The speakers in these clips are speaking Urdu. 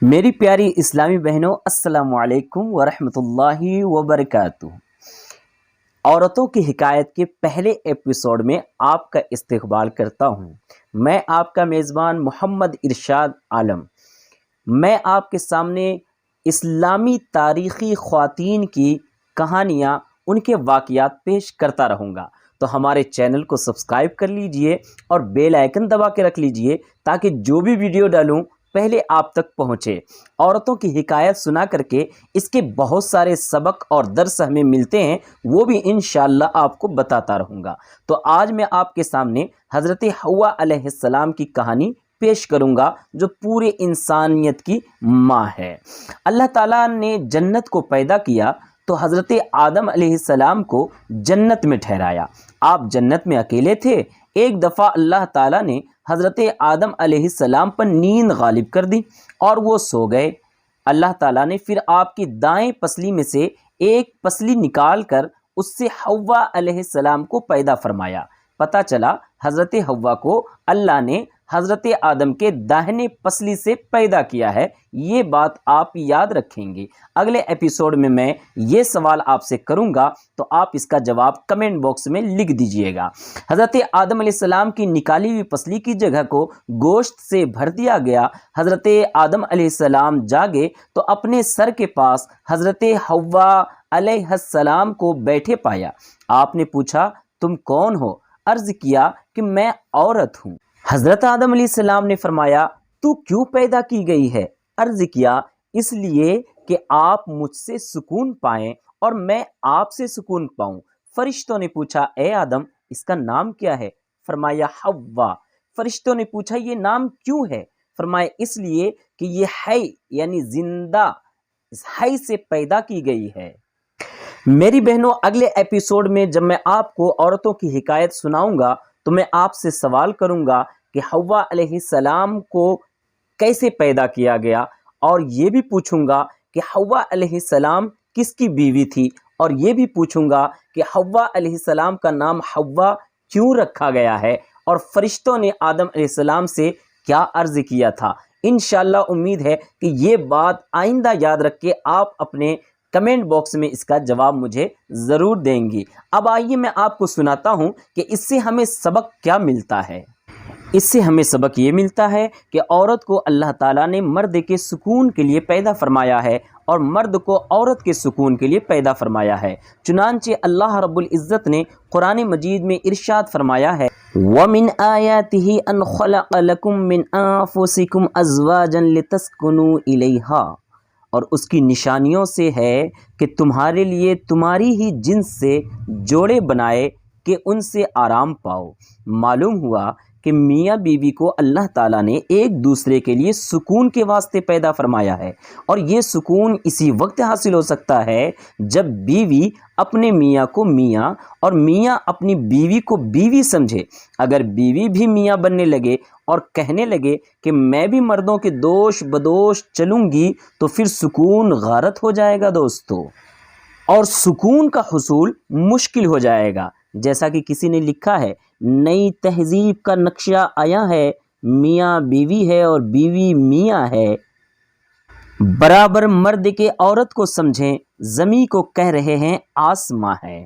میری پیاری اسلامی بہنوں، السلام علیکم ورحمۃ اللہ وبرکاتہ۔ عورتوں کی حکایت کے پہلے ایپیسوڈ میں آپ کا استقبال کرتا ہوں۔ میں آپ کا میزبان محمد ارشاد عالم۔ میں آپ کے سامنے اسلامی تاریخی خواتین کی کہانیاں، ان کے واقعات پیش کرتا رہوں گا، تو ہمارے چینل کو سبسکرائب کر لیجئے اور بیل آئیکن دبا کے رکھ لیجئے تاکہ جو بھی ویڈیو ڈالوں پہلے آپ تک پہنچے۔ عورتوں کی حکایت سنا کر کے اس کے بہت سارے سبق اور درس ہمیں ملتے ہیں، وہ بھی انشاءاللہ آپ کو بتاتا رہوں گا۔ تو آج میں آپ کے سامنے حضرت حوا علیہ السلام کی کہانی پیش کروں گا، جو پورے انسانیت کی ماں ہے۔ اللہ تعالیٰ نے جنت کو پیدا کیا تو حضرت آدم علیہ السلام کو جنت میں ٹھہرایا۔ آپ جنت میں اکیلے تھے۔ ایک دفعہ اللہ تعالیٰ نے حضرت آدم علیہ السلام پر نیند غالب کر دی اور وہ سو گئے۔ اللہ تعالیٰ نے پھر آپ کی دائیں پسلی میں سے ایک پسلی نکال کر اس سے حوا علیہ السلام کو پیدا فرمایا۔ پتہ چلا حضرت حوا کو اللہ نے حضرت آدم کے داہنے پسلی سے پیدا کیا ہے۔ یہ بات آپ یاد رکھیں گے۔ اگلے ایپیسوڈ میں یہ سوال آپ سے کروں گا تو آپ اس کا جواب کمنٹ باکس میں لکھ دیجئے گا۔ حضرت آدم علیہ السلام کی نکالی ہوئی پسلی کی جگہ کو گوشت سے بھر دیا گیا۔ حضرت آدم علیہ السلام جاگے تو اپنے سر کے پاس حضرت حوا علیہ السلام کو بیٹھے پایا۔ آپ نے پوچھا، تم کون ہو؟ عرض کیا کہ میں عورت ہوں۔ حضرت آدم علیہ السلام نے فرمایا، تو کیوں پیدا کی گئی ہے؟ عرض کیا، اس لیے کہ آپ مجھ سے سکون پائیں اور میں آپ سے سکون پاؤں۔ فرشتوں نے پوچھا، اے آدم، اس کا نام کیا ہے؟ فرمایا، حوا۔ فرشتوں نے پوچھا، یہ نام کیوں ہے؟ فرمایا، اس لیے کہ یہ حی یعنی زندہ، اس حی سے پیدا کی گئی ہے۔ میری بہنوں، اگلے ایپیسوڈ میں جب میں آپ کو عورتوں کی حکایت سناؤں گا تو میں آپ سے سوال کروں گا کہ حوا علیہ السلام کو کیسے پیدا کیا گیا، اور یہ بھی پوچھوں گا کہ حوا علیہ السلام کس کی بیوی تھی، اور یہ بھی پوچھوں گا کہ حوا علیہ السلام کا نام حوا کیوں رکھا گیا ہے، اور فرشتوں نے آدم علیہ السلام سے کیا عرض کیا تھا۔ انشاءاللہ امید ہے کہ یہ بات آئندہ یاد رکھ کے آپ اپنے کمنٹ باکس میں اس کا جواب مجھے ضرور دیں گی۔ اب آئیے میں آپ کو سناتا ہوں کہ اس سے ہمیں سبق کیا ملتا ہے۔ اس سے ہمیں سبق یہ ملتا ہے کہ عورت کو اللہ تعالیٰ نے مرد کے سکون کے لیے پیدا فرمایا ہے اور مرد کو عورت کے سکون کے لیے پیدا فرمایا ہے۔ چنانچہ اللہ رب العزت نے قرآن مجید میں ارشاد فرمایا ہے، وَمِنْ آيَاتِهِ أَنْ خَلَقَ لَكُم مِّنْ أَنفُسِكُمْ أَزْوَاجًا لِتَسْكُنُوا إِلَيْهَا، اور اس کی نشانیوں سے ہے کہ تمہارے لیے تمہاری ہی جنس سے جوڑے بنائے کہ ان سے آرام پاؤ۔ معلوم ہوا کہ میاں بیوی کو اللہ تعالیٰ نے ایک دوسرے کے لیے سکون کے واسطے پیدا فرمایا ہے، اور یہ سکون اسی وقت حاصل ہو سکتا ہے جب بیوی اپنے میاں کو میاں اور میاں اپنی بیوی کو بیوی سمجھے۔ اگر بیوی بھی میاں بننے لگے اور کہنے لگے کہ میں بھی مردوں کے دوش بدوش چلوں گی تو پھر سکون غارت ہو جائے گا دوستو، اور سکون کا حصول مشکل ہو جائے گا۔ جیسا کہ کسی نے لکھا ہے، نئی تہذیب کا نقشہ آیا ہے، میاں بیوی ہے اور بیوی میاں ہے، برابر مرد کے عورت کو سمجھیں، زمیں کو کہہ رہے ہیں آسماں ہے۔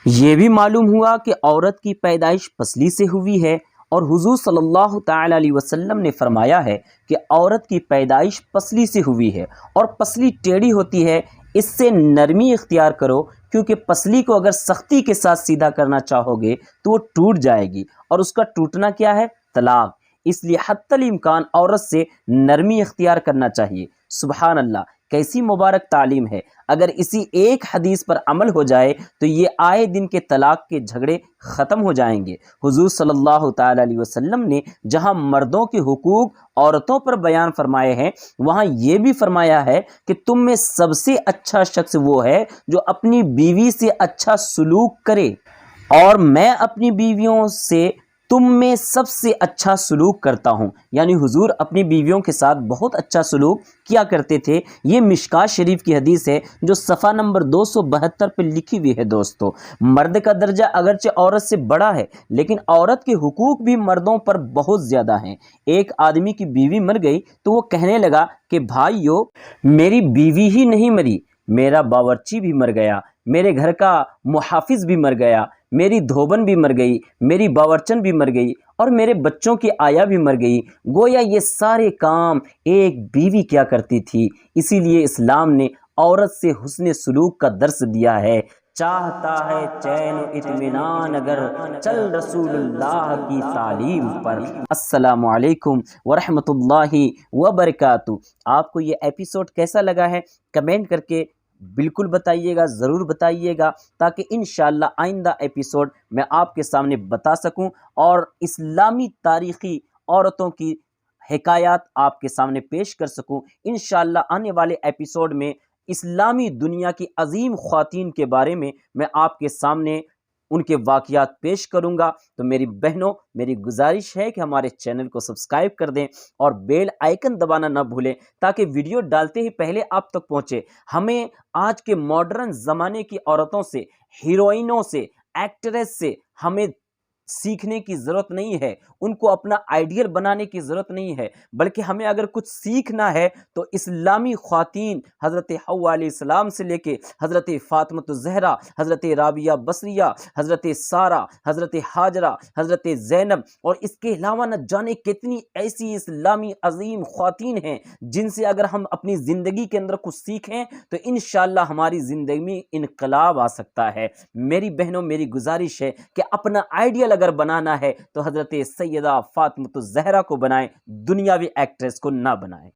یہ بھی معلوم ہوا کہ عورت کی پیدائش پسلی سے ہوئی ہے، اور حضور صلی اللہ تعالی علیہ وسلم نے فرمایا ہے کہ عورت کی پیدائش پسلی سے ہوئی ہے، اور پسلی ٹیڑھی ہوتی ہے، اس سے نرمی اختیار کرو، کیونکہ پسلی کو اگر سختی کے ساتھ سیدھا کرنا چاہو گے تو وہ ٹوٹ جائے گی، اور اس کا ٹوٹنا کیا ہے؟ طلاق۔ اس لیے حتی الامکان عورت سے نرمی اختیار کرنا چاہیے۔ سبحان اللہ، کیسی مبارک تعلیم ہے۔ اگر اسی ایک حدیث پر عمل ہو جائے تو یہ آئے دن کے طلاق کے جھگڑے ختم ہو جائیں گے۔ حضور صلی اللہ تعالی علیہ وسلم نے جہاں مردوں کے حقوق عورتوں پر بیان فرمائے ہیں، وہاں یہ بھی فرمایا ہے کہ تم میں سب سے اچھا شخص وہ ہے جو اپنی بیوی سے اچھا سلوک کرے، اور میں اپنی بیویوں سے تم میں سب سے اچھا سلوک کرتا ہوں، یعنی حضور اپنی بیویوں کے ساتھ بہت اچھا سلوک کیا کرتے تھے۔ یہ مشکاۃ شریف کی حدیث ہے جو صفحہ نمبر 272 پہ لکھی ہوئی ہے۔ دوستو، مرد کا درجہ اگرچہ عورت سے بڑا ہے لیکن عورت کے حقوق بھی مردوں پر بہت زیادہ ہیں۔ ایک آدمی کی بیوی مر گئی تو وہ کہنے لگا کہ بھائیو، میری بیوی ہی نہیں مری، میرا باورچی بھی مر گیا، میرے گھر کا محافظ بھی مر گیا، میری دھوبن بھی مر گئی، میری باورچن بھی مر گئی اور میرے بچوں کی آیا بھی مر گئی۔ گویا یہ سارے کام ایک بیوی کیا کرتی تھی۔ اسی لیے اسلام نے عورت سے حسن سلوک کا درس دیا ہے۔ چاہتا ہے چین و اطمینان اگر چل رسول اللہ کی تعلیم پر۔ السلام علیکم ورحمۃ اللہ وبرکاتہ۔ آپ کو یہ ایپیسوڈ کیسا لگا ہے کمنٹ کر کے بالکل بتائیے گا، ضرور بتائیے گا، تاکہ انشاءاللہ آئندہ ایپیسوڈ میں آپ کے سامنے بتا سکوں اور اسلامی تاریخی عورتوں کی حکایات آپ کے سامنے پیش کر سکوں۔ انشاءاللہ آنے والے ایپیسوڈ میں اسلامی دنیا کی عظیم خواتین کے بارے میں آپ کے سامنے ان کے واقعات پیش کروں گا۔ تو میری بہنوں، میری گزارش ہے کہ ہمارے چینل کو سبسکرائب کر دیں اور بیل آئیکن دبانا نہ بھولیں تاکہ ویڈیو ڈالتے ہی پہلے آپ تک پہنچے۔ ہمیں آج کے ماڈرن زمانے کی عورتوں سے، ہیروئنوں سے، ایکٹریس سے ہمیں سیکھنے کی ضرورت نہیں ہے، ان کو اپنا آئیڈیل بنانے کی ضرورت نہیں ہے، بلکہ ہمیں اگر کچھ سیکھنا ہے تو اسلامی خواتین حضرت حوا علیہ السلام سے لے کے حضرت فاطمہ الزہرا، حضرت رابعہ بصریہ، حضرت سارہ، حضرت ہاجرہ، حضرت زینب اور اس کے علاوہ نہ جانے کتنی ایسی اسلامی عظیم خواتین ہیں جن سے اگر ہم اپنی زندگی کے اندر کچھ سیکھیں تو انشاءاللہ ہماری زندگی میں انقلاب آ سکتا ہے۔ میری بہنوں، میری گزارش ہے کہ اپنا آئیڈیل اگر بنانا ہے تو حضرت سیدہ فاطمہ الزہرا کو بنائیں، دنیاوی ایکٹریس کو نہ بنائیں۔